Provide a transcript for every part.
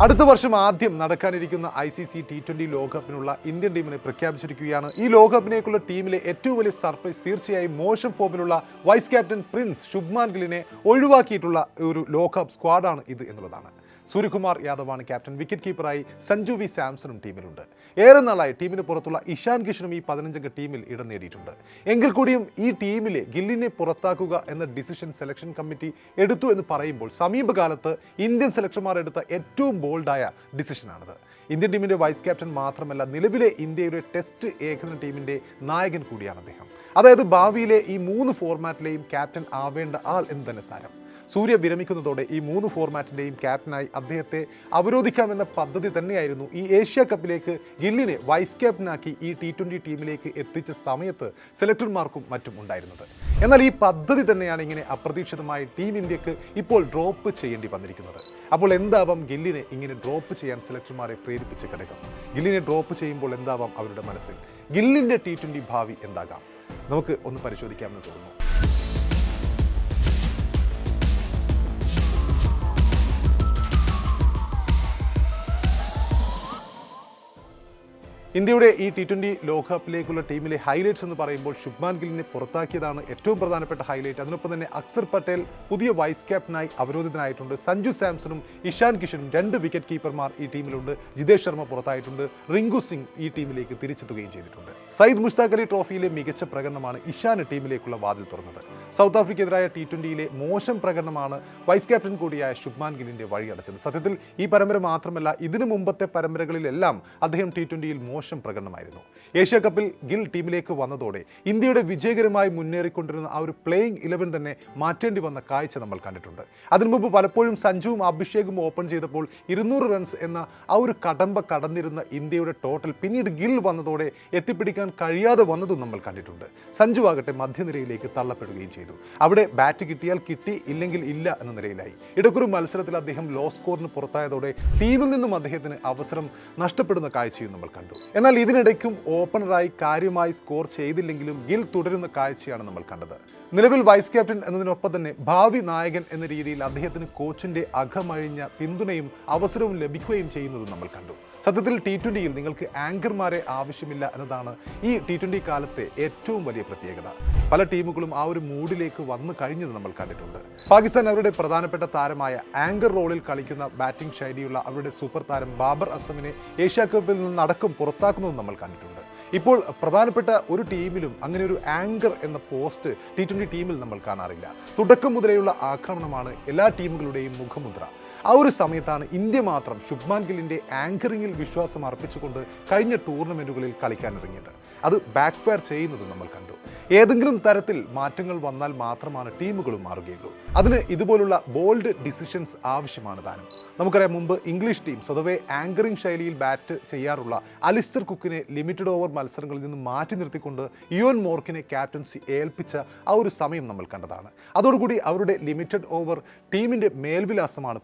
അടുത്ത വർഷം ആദ്യം നടക്കാനിരിക്കുന്ന ICC T20 ലോകകപ്പിനുള്ള ഇന്ത്യൻ ടീമിനെ പ്രഖ്യാപിച്ചിരിക്കുകയാണ്. ഈ ലോകകപ്പിനേക്കുള്ള ടീമിലെ ഏറ്റവും വലിയ സർപ്രൈസ് തീർച്ചയായും മോശം ഫോമിലുള്ള വൈസ് ക്യാപ്റ്റൻ പ്രിൻസ് ശുഭ്മാൻ ഗില്ലിനെ ഒഴിവാക്കിയിട്ടുള്ള ഒരു ലോകകപ്പ് സ്ക്വാഡാണ് ഇത് എന്നുള്ളതാണ്. സൂര്യകുമാർ യാദവാണ് ക്യാപ്റ്റൻ. വിക്കറ്റ് കീപ്പറായി സഞ്ജു വി സാംസണും ടീമിലുണ്ട്. ഏറെ നാളായി ടീമിന് പുറത്തുള്ള ഇഷാൻ കിഷനും ഈ 15-അംഗ ടീമിൽ ഇടം നേടിയിട്ടുണ്ട്. എങ്കിൽ കൂടിയും ഈ ടീമിലെ ഗില്ലിനെ പുറത്താക്കുക എന്ന ഡിസിഷൻ സെലക്ഷൻ കമ്മിറ്റി എടുത്തു എന്ന് പറയുമ്പോൾ സമീപകാലത്ത് ഇന്ത്യൻ സെലക്ടർമാർ എടുത്ത ഏറ്റവും ബോൾഡായ ഡിസിഷനാണിത്. ഇന്ത്യൻ ടീമിൻ്റെ വൈസ് ക്യാപ്റ്റൻ മാത്രമല്ല, നിലവിലെ ഇന്ത്യയുടെ ടെസ്റ്റ് ഏകദിന ടീമിൻ്റെ നായകൻ കൂടിയാണ് അദ്ദേഹം. അതായത് ഭാവിയിലെ ഈ 3 ഫോർമാറ്റിലെയും ക്യാപ്റ്റൻ ആവേണ്ട ആൾ എന്ന് തന്നെ സാരം. സൂര്യ വിരമിക്കുന്നതോടെ ഈ 3 ഫോർമാറ്റിൻ്റെയും ക്യാപ്റ്റനായി അദ്ദേഹത്തെ അവരോധിക്കാമെന്ന പദ്ധതി തന്നെയായിരുന്നു ഈ ഏഷ്യ കപ്പിലേക്ക് ഗില്ലിനെ വൈസ് ക്യാപ്റ്റനാക്കി ഈ T20 ടീമിലേക്ക് എത്തിച്ച സമയത്ത് സെലക്ടർമാർക്കും മറ്റും ഉണ്ടായിരുന്നത്. എന്നാൽ ഈ പദ്ധതി തന്നെയാണ് ഇങ്ങനെ അപ്രതീക്ഷിതമായി ടീം ഇന്ത്യക്ക് ഇപ്പോൾ ഡ്രോപ്പ് ചെയ്യേണ്ടി വന്നിരിക്കുന്നത്. അപ്പോൾ എന്താവാം ഗില്ലിനെ ഇങ്ങനെ ഡ്രോപ്പ് ചെയ്യാൻ സെലക്ടർമാരെ പ്രേരിപ്പിച്ച ഘടകം? ഗില്ലിനെ ഡ്രോപ്പ് ചെയ്യുമ്പോൾ എന്താവാം അവരുടെ മനസ്സിൽ? ഗില്ലിൻ്റെ T20 ഭാവി എന്താകാം? നമുക്ക് ഒന്ന് പരിശോധിക്കാമെന്ന് തോന്നുന്നു. ഇന്ത്യയുടെ ഈ T20 ലോകകപ്പിലേക്കുള്ള ടീമിലെ ഹൈലൈറ്റ്സ് എന്ന് പറയുമ്പോൾ ശുഭ്മാൻ ഗില്ലിനെ പുറത്താക്കിയതാണ് ഏറ്റവും പ്രധാനപ്പെട്ട ഹൈലൈറ്റ്. അതിനൊപ്പം തന്നെ അക്സർ പട്ടേൽ പുതിയ വൈസ് ക്യാപ്റ്റനായി അവരോധിതനായിട്ടുണ്ട്. സഞ്ജു സാംസണും ഇഷാൻ കിഷനും 2 വിക്കറ്റ് കീപ്പർമാർ ഈ ടീമിലുണ്ട്. ജിതേഷ് ശർമ്മ പുറത്തായിട്ടുണ്ട്. റിങ്കു സിംഗ് ഈ ടീമിലേക്ക് തിരിച്ചെത്തുകയും ചെയ്തിട്ടുണ്ട്. സയ്യിദ് മുഷ്താഖ് അലി ട്രോഫിയിലെ മികച്ച പ്രകടനമാണ് ഇഷാന് ടീമിലേക്കുള്ള വാതിൽ തുറന്നത്. സൗത്ത് ആഫ്രിക്കയ്ക്കെതിരായ T20യിലെ മോശം പ്രകടനമാണ് വൈസ് ക്യാപ്റ്റൻ കൂടിയായ ശുഭ്മാൻ ഗില്ലിന്റെ വഴിയടച്ചത്. സത്യത്തിൽ ഈ പരമ്പര മാത്രമല്ല, ഇതിനു മുമ്പത്തെ പരമ്പരകളിലെല്ലാം അദ്ദേഹം T20യിൽ മോശം പ്രകടനമായിരുന്നു. ഏഷ്യ കപ്പിൽ ഗിൽ ടീമിലേക്ക് വന്നതോടെ ഇന്ത്യയുടെ വിജയകരമായി മുന്നേറിക്കൊണ്ടിരുന്ന ആ ഒരു പ്ലേയിങ് 11 തന്നെ മാറ്റേണ്ടി വന്ന കാഴ്ച നമ്മൾ കണ്ടിട്ടുണ്ട്. അതിനു മുമ്പ് പലപ്പോഴും സഞ്ജുവും അഭിഷേകും ഓപ്പൺ ചെയ്തപ്പോൾ 200 റൺസ് എന്ന ആ ഒരു കടമ്പ കടന്നിരുന്ന ഇന്ത്യയുടെ ടോട്ടൽ പിന്നീട് ഗിൽ വന്നതോടെ എത്തിപ്പിടിക്കാൻ കഴിയാതെ വന്നതും നമ്മൾ കണ്ടിട്ടുണ്ട്. സഞ്ജു ആകട്ടെ മധ്യനിരയിലേക്ക് തള്ളപ്പെടുകയും ചെയ്തു. അവിടെ ബാറ്റ് കിട്ടിയാൽ കിട്ടി, ഇല്ലെങ്കിൽ ഇല്ല എന്ന നിലയിലായി. ഇടയ്ക്കൊരു മത്സരത്തിൽ അദ്ദേഹം ലോ സ്കോറിന് പുറത്തായതോടെ ടീമിൽ നിന്നും അദ്ദേഹത്തിന് അവസരം നഷ്ടപ്പെടുന്ന കാഴ്ചയും നമ്മൾ കണ്ടു. എന്നാൽ ഇതിനിടയ്ക്കും ഓപ്പണറായി കാര്യമായി സ്കോർ ചെയ്തില്ലെങ്കിലും ഗിൽ തുടരുന്ന കാഴ്ചയാണ് നമ്മൾ കണ്ടത്. നിലവിൽ വൈസ് ക്യാപ്റ്റൻ എന്നതിനൊപ്പം തന്നെ ഭാവി നായകൻ എന്ന രീതിയിൽ അദ്ദേഹത്തിന് കോച്ചിന്റെ അകമഴിഞ്ഞ പിന്തുണയും അവസരവും ലഭിക്കുകയും ചെയ്യുന്നത് നമ്മൾ കണ്ടു. സത്യത്തിൽ T20യിൽ നിങ്ങൾക്ക് ആങ്കർമാരെ ആവശ്യമില്ല എന്നതാണ് ഈ T20 കാലത്തെ ഏറ്റവും വലിയ പ്രത്യേകത. പല ടീമുകളും ആ ഒരു മൂഡിലേക്ക് വന്നു കഴിഞ്ഞത് നമ്മൾ കണ്ടിട്ടുണ്ട്. പാകിസ്ഥാൻ അവരുടെ പ്രധാനപ്പെട്ട താരമായ ആങ്കർ റോളിൽ കളിക്കുന്ന ബാറ്റിംഗ് ശൈലിയുള്ള അവരുടെ സൂപ്പർ താരം ബാബർ അസമിനെ ഏഷ്യ കപ്പിൽ നിന്നടക്കം പുറത്താക്കുന്നതും നമ്മൾ കണ്ടിട്ടുണ്ട്. ഇപ്പോൾ പ്രധാനപ്പെട്ട ഒരു ടീമിലും അങ്ങനെ ഒരു ആങ്കർ എന്ന പോസ്റ്റ് T20 ടീമിൽ നമ്മൾ കാണാറില്ല. തുടക്കം മുതലെയുള്ള ആക്രമണമാണ് എല്ലാ ടീമുകളുടെയും മുഖമുദ്ര. ആ ഒരു സമയത്താണ് ഇന്ത്യ മാത്രം ശുഭ്മാൻ ഗില്ലിൻ്റെ ആങ്കറിങ്ങിൽ വിശ്വാസം അർപ്പിച്ചുകൊണ്ട് കഴിഞ്ഞ ടൂർണമെൻറ്റുകളിൽ കളിക്കാനിറങ്ങിയത്. അത് ബാക്ക് ഫയർ ചെയ്യുന്നത് നമ്മൾ കണ്ടു. ഏതെങ്കിലും തരത്തിൽ മാറ്റങ്ങൾ വന്നാൽ മാത്രമാണ് ടീമുകളും മാറുകയുള്ളൂ. അതിന് ഇതുപോലുള്ള ബോൾഡ് ഡിസിഷൻസ് ആവശ്യമാണ് താനും. നമുക്കറിയാം, മുമ്പ് ഇംഗ്ലീഷ് ടീം സ്വതവേ ആങ്കറിംഗ് ശൈലിയിൽ ബാറ്റ് ചെയ്യാറുള്ള അലിസ്റ്റർ കുക്കിനെ ലിമിറ്റഡ് ഓവർ മത്സരങ്ങളിൽ നിന്ന് മാറ്റി നിർത്തിക്കൊണ്ട് ഇയോൻ മോർക്കിനെ ക്യാപ്റ്റൻസി ഏൽപ്പിച്ച ആ ഒരു സമയം നമ്മൾ കണ്ടതാണ്. അതോടുകൂടി അവരുടെ ലിമിറ്റഡ് ഓവർ ടീമിൻ്റെ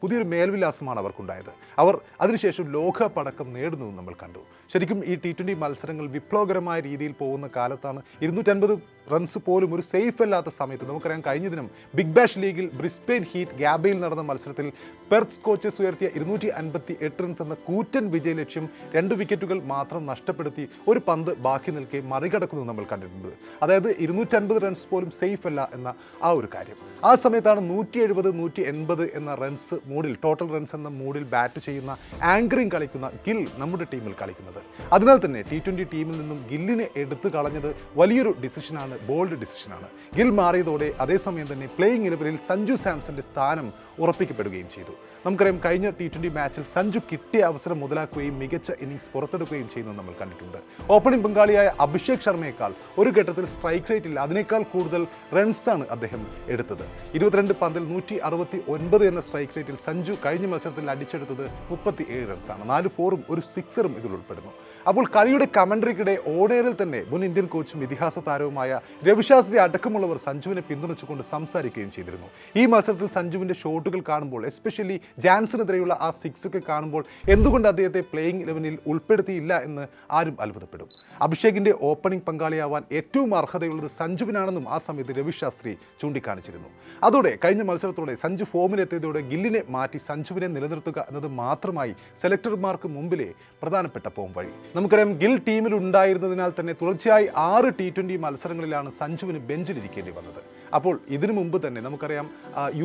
പുതിയൊരു മേൽവിലാസമാണ് അവർക്കുണ്ടായത്. അവർ അതിനുശേഷം ലോകകപ്പ് അടക്കം നേടുന്നതും നമ്മൾ കണ്ടു. ശരിക്കും ഈ T20 മത്സരങ്ങൾ വിപ്ലവകരമായ രീതിയിൽ പോകുന്ന കാലത്താണ് 250 റൺസ് പോലും ഒരു സേഫ് അല്ലാത്ത സമയത്ത് നമുക്കറിയാം, കഴിഞ്ഞ ദിനം ബിഗ് ബാഷ് ലീഗിൽ ബ്രിസ്ബെയിൻ ഹീറ്റ് ഗാബയിൽ നടന്ന മത്സരത്തിൽ പെർത്ത് കോച്ചസ് ഉയർത്തിയ 258 റൺസ് എന്ന കൂറ്റൻ വിജയലക്ഷ്യം 2 വിക്കറ്റുകൾ മാത്രം നഷ്ടപ്പെടുത്തി ഒരു പന്ത് ബാക്കി നിൽക്കെ മറികടക്കുന്നത് നമ്മൾ കണ്ടിട്ടുണ്ട്. അതായത് 250 റൺസ് പോലും സേഫ് അല്ല എന്ന ആ ഒരു കാര്യം. ആ സമയത്താണ് 170, 180 എന്ന റൺസ് മൂഡിൽ, ടോട്ടൽ റൺസ് എന്ന മൂഡിൽ ബാറ്റ് ചെയ്യുന്ന ആങ്കറിംഗ് കളിക്കുന്ന ഗിൽ നമ്മുടെ ടീമിൽ കളിക്കുന്നത്. അതിനാൽ തന്നെ T20 ടീമിൽ നിന്നും ഗില്ലിനെ എടുത്തു കളഞ്ഞത് വലിയൊരു ഡിസിഷനാണ്, ബോൾഡ് ഡിസിഷനാണ്. ഗിൽ മാറിയതോടെ അതേസമയം തന്നെ പ്ലേയിങ് 11ൽ സഞ്ജു സാംസന്റെ സ്ഥാനം ഉറപ്പിക്കപ്പെടുകയും ചെയ്തു. നമുക്കറിയാം, കഴിഞ്ഞ T20 മാച്ചിൽ സഞ്ജു കിട്ടിയ അവസരം മുതലാക്കുകയും മികച്ച ഇന്നിംഗ്സ് പുറത്തെടുക്കുകയും ചെയ്യുന്നത് നമ്മൾ കണ്ടിട്ടുണ്ട്. ഓപ്പണിംഗ് പങ്കാളിയായ അഭിഷേക് ശർമ്മയേക്കാൾ ഒരു ഘട്ടത്തിൽ സ്ട്രൈക്ക് റേറ്റിൽ അതിനേക്കാൾ കൂടുതൽ റൺസാണ് അദ്ദേഹം എടുത്തത്. 22 പന്തിൽ 169 എന്ന സ്ട്രൈക്ക് റേറ്റിൽ സഞ്ജു കഴിഞ്ഞ മത്സരത്തിൽ അടിച്ചെടുത്തത് 37 റൺസാണ്. 4 4ഉം ഒരു 6ഉം ഇതിൽ ഉൾപ്പെടുന്നു. അപ്പോൾ കളിയുടെ കമന്ററിക്കിടെ ഓണേറിൽ തന്നെ മുൻ ഇന്ത്യൻ കോച്ചും ഇതിഹാസ താരവുമായ രവിശാസ്ത്രി അടക്കമുള്ളവർ സഞ്ജുവിനെ പിന്തുണച്ചുകൊണ്ട് സംസാരിക്കുകയും ചെയ്തിരുന്നു. ഈ മത്സരത്തിൽ സഞ്ജുവിൻ്റെ ഷോട്ടുകൾ കാണുമ്പോൾ, എസ്പെഷ്യലി ജാൻസനെതിരെയുള്ള ആ സിക്സൊക്കെ കാണുമ്പോൾ എന്തുകൊണ്ട് അദ്ദേഹത്തെ പ്ലേയിങ് 11-ൽ ഉൾപ്പെടുത്തിയില്ല എന്ന് ആരും അത്ഭുതപ്പെടും. അഭിഷേകിൻ്റെ ഓപ്പണിംഗ് പങ്കാളിയാവാൻ ഏറ്റവും അർഹതയുള്ളത് സഞ്ജുവിനാണെന്നും ആ സമയത്ത് രവി ശാസ്ത്രി ചൂണ്ടിക്കാണിച്ചിരുന്നു. അതോടെ കഴിഞ്ഞ മത്സരത്തോടെ സഞ്ജു ഫോമിലെത്തിയതോടെ ഗില്ലിനെ മാറ്റി സഞ്ജുവിനെ നിലനിർത്തുക എന്നത് മാത്രമായി സെലക്ടർമാർക്ക് മുമ്പിലെ പ്രധാനപ്പെട്ട പോംവഴി. നമുക്കറിയാം, ഗിൽ ടീമിൽ ഉണ്ടായിരുന്നതിനാൽ തന്നെ തുടർച്ചയായി 6 T20 മത്സരങ്ങളിലാണ് സഞ്ജുവിന് ബെഞ്ചിലിരിക്കേണ്ടി വന്നത്. അപ്പോൾ ഇതിനു മുമ്പ് തന്നെ നമുക്കറിയാം,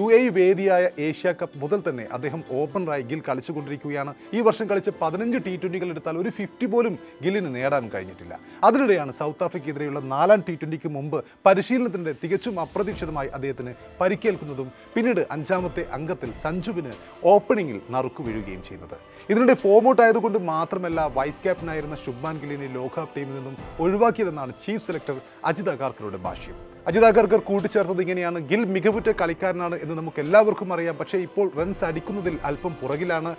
UAE വേദിയായ ഏഷ്യ കപ്പ് മുതൽ തന്നെ അദ്ദേഹം ഓപ്പണറായി ഗിൽ കളിച്ചുകൊണ്ടിരിക്കുകയാണ്. ഈ വർഷം കളിച്ച 15 T20കൾ എടുത്താൽ ഒരു 50 പോലും ഗില്ലിന് നേടാൻ കഴിഞ്ഞിട്ടില്ല. അതിനിടെയാണ് സൗത്ത് ആഫ്രിക്കയ്ക്കെതിരെയുള്ള 4ാം T20ക്ക് മുമ്പ് പരിശീലനത്തിൻ്റെ തികച്ചും അപ്രതീക്ഷിതമായി അദ്ദേഹത്തിന് പരിക്കേൽക്കുന്നതും പിന്നീട് 5ാമത്തെ അംഗത്തിൽ സഞ്ജുവിന് ഓപ്പണിങ്ങിൽ നറുക്കു വീഴുകയും ചെയ്യുന്നത്. ഇതിനിടെ ഫോം ഔട്ട് ആയതുകൊണ്ട് മാത്രമല്ല വൈസ് ക്യാപ്റ്റനായിരുന്ന ശുഭ്മാൻ ഗില്ലിനെ ലോകകപ്പ് ടീമിൽ നിന്നും ഒഴിവാക്കിയതെന്നാണ് ചീഫ് സെലക്ടർ അജിത് അഗാർക്കറുടെ ഭാഷ്യം. അജിത് അഗാർക്കർ കൂട്ടിച്ചേർത്തത് ഇങ്ങനെയാണ്: ഗിൽ മികവുറ്റ കളിക്കാരനാണ് എന്ന് നമുക്ക് എല്ലാവർക്കും അറിയാം, പക്ഷേ ഇപ്പോൾ റൺസ് അടിക്കുന്നതിൽ അല്പം പുറകിലാണ്.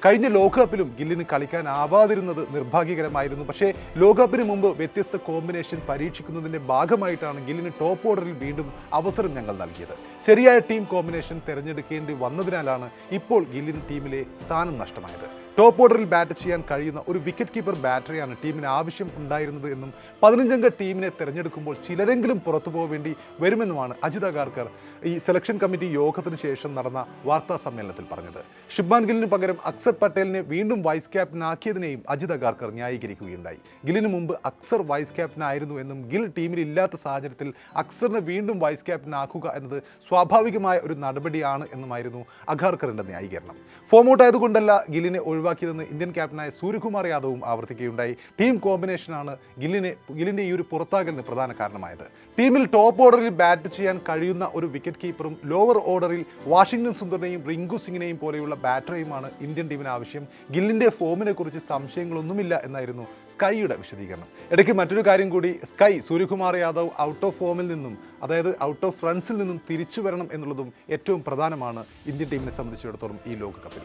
കഴിഞ്ഞ ലോകകപ്പിലും ഗില്ലിന് കളിക്കാനാവാതിരുന്നത് നിർഭാഗ്യകരമായിരുന്നു. പക്ഷേ ലോകകപ്പിന് മുമ്പ് വ്യത്യസ്ത കോമ്പിനേഷൻ പരീക്ഷിക്കുന്നതിൻ്റെ ഭാഗമായിട്ടാണ് ഗില്ലിന് ടോപ്പ് ഓർഡറിൽ വീണ്ടും അവസരം ഞങ്ങൾ നൽകിയത്. ശരിയായ ടീം കോമ്പിനേഷൻ തിരഞ്ഞെടുക്കേണ്ടി വന്നതിനാലാണ് ഇപ്പോൾ ഗില്ലിന് ടീമിലെ സ്ഥാനം നഷ്ടമായത്. ടോപ്പ് ഓർഡറിൽ ബാറ്റ് ചെയ്യാൻ കഴിയുന്ന ഒരു വിക്കറ്റ് കീപ്പർ ബാറ്ററിയാണ് ടീമിന് ആവശ്യം ഉണ്ടായിരുന്നത് എന്നും 15-അംഗ ടീമിനെ തിരഞ്ഞെടുക്കുമ്പോൾ ചിലരെങ്കിലും പുറത്തു പോവേണ്ടി വരുമെന്നുമാണ് അജിത് അഗാർക്കർ ഈ സെലക്ഷൻ കമ്മിറ്റി യോഗത്തിന് ശേഷം നടന്ന വാർത്താ സമ്മേളനത്തിൽ പറഞ്ഞത്. ശുഭ്മാൻ ഗില്ലിന് പകരം അക്സർ പട്ടേലിനെ വീണ്ടും വൈസ് ക്യാപ്റ്റനാക്കിയതിനെയും അജിത് അഗാർക്കർ ന്യായീകരിക്കുകയുണ്ടായി. ഗില്ലിന് മുമ്പ് അക്സർ വൈസ് ക്യാപ്റ്റനായിരുന്നു എന്നും ഗിൽ ടീമിൽ ഇല്ലാത്ത സാഹചര്യത്തിൽ അക്സറിനെ വീണ്ടും വൈസ് ക്യാപ്റ്റനാക്കുക എന്നത് സ്വാഭാവികമായ ഒരു നടപടിയാണ് എന്നുമായിരുന്നു അഗാർക്കറിൻ്റെ ന്യായീകരണം. ഫോം ഔട്ട് ആയതുകൊണ്ടല്ല ഗില്ലിനെ ഒഴിവാക്കിയതെന്ന് ഇന്ത്യൻ ക്യാപ്റ്റനായ സൂര്യകുമാർ യാദവും ആവർത്തിക്കുകയുണ്ടായി. ടീം കോമ്പിനേഷനാണ് ഗില്ലിൻ്റെ ഈ ഒരു പുറത്താകലിന് പ്രധാന കാരണമായത്. ടീമിൽ ടോപ്പ് ഓർഡറിൽ ബാറ്റ് ചെയ്യാൻ കഴിയുന്ന ഒരു വിക്കറ്റ് കീപ്പറും ലോവർ ഓർഡറിൽ വാഷിംഗ്ടൺ സുന്ദറിനെയും റിങ്കു സിംഗിനെയും പോലെയുള്ള ബാറ്ററിയുമാണ് ഇന്ത്യൻ ടീമിന് ആവശ്യം. ഗില്ലിൻ്റെ ഫോമിനെ കുറിച്ച് സംശയങ്ങളൊന്നുമില്ല എന്നായിരുന്നു സ്കൈയുടെ വിശദീകരണം. ഇടയ്ക്ക് മറ്റൊരു കാര്യം കൂടി, sky Suryakumar Yadav out of ഫോമിൽ നിന്നും, അതായത് ഔട്ട് ഓഫ് റൺസിൽ നിന്നും തിരിച്ചു വരണം എന്നുള്ളതും ഏറ്റവും പ്രധാനമാണ് ഇന്ത്യൻ ടീമിനെ സംബന്ധിച്ചിടത്തോളം ഈ ലോകകപ്പിൽ.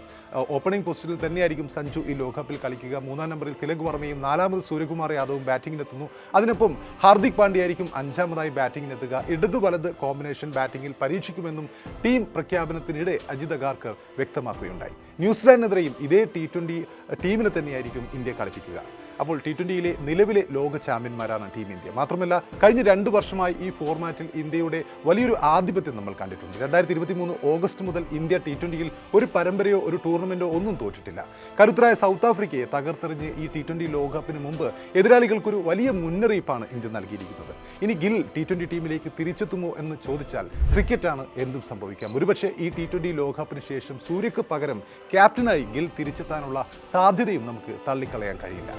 ഓപ്പണിംഗ് പൊസിഷനിൽ തന്നെയായിരിക്കും സഞ്ജു ഈ ലോകകപ്പിൽ കളിക്കുക. 3ാം നമ്പറിൽ തിലക് വർമ്മയും 4ാമത് സൂര്യകുമാർ യാദവും ബാറ്റിങ്ങിനെത്തുന്നു. അതിനൊപ്പം ഹാർദിക് പാണ്ഡ്യയായിരിക്കും 5ാമതായി ബാറ്റിങ്ങിനെത്തുക. ഇടതു വലത് കോമ്പിനേഷൻ ബാറ്റിങ്ങിൽ പരീക്ഷിക്കുമെന്നും ടീം പ്രഖ്യാപനത്തിനിടെ അജിത് അഗാർക്കർ വ്യക്തമാക്കുകയുണ്ടായി. ന്യൂസിലാൻഡിനെതിരെയും ഇതേ T20 ടീമിനെ തന്നെയായിരിക്കും ഇന്ത്യ കളിപ്പിക്കുക. അപ്പോൾ T20യിലെ നിലവിലെ ലോക ചാമ്പ്യന്മാരാണ് ടീം ഇന്ത്യ. മാത്രമല്ല, കഴിഞ്ഞ 2 വർഷമായി ഈ ഫോർമാറ്റിൽ ഇന്ത്യയുടെ വലിയൊരു ആധിപത്യം നമ്മൾ കണ്ടിട്ടുണ്ട്. 2023 ഓഗസ്റ്റ് മുതൽ ഇന്ത്യ T20യിൽ ഒരു പരമ്പരയോ ഒരു ടൂർണമെൻറ്റോ ഒന്നും തോറ്റിട്ടില്ല. കരുത്തരായ സൗത്ത് ആഫ്രിക്കയെ തകർത്തെറിഞ്ഞ് ഈ T20 ലോകകപ്പിന് മുമ്പ് എതിരാളികൾക്കൊരു വലിയ മുന്നറിയിപ്പാണ് ഇന്ത്യ നൽകിയിരിക്കുന്നത്. ഇനി ഗിൽ T20 ടീമിലേക്ക് തിരിച്ചെത്തുമോ എന്ന് ചോദിച്ചാൽ ക്രിക്കറ്റാണ്, എന്തും സംഭവിക്കാം. ഒരുപക്ഷെ ഈ T20 ലോകകപ്പിന് ശേഷം സൂര്യക്ക് പകരം ക്യാപ്റ്റനായി ഗിൽ തിരിച്ചെത്താനുള്ള സാധ്യതയും നമുക്ക് തള്ളിക്കളയാൻ കഴിയില്ല.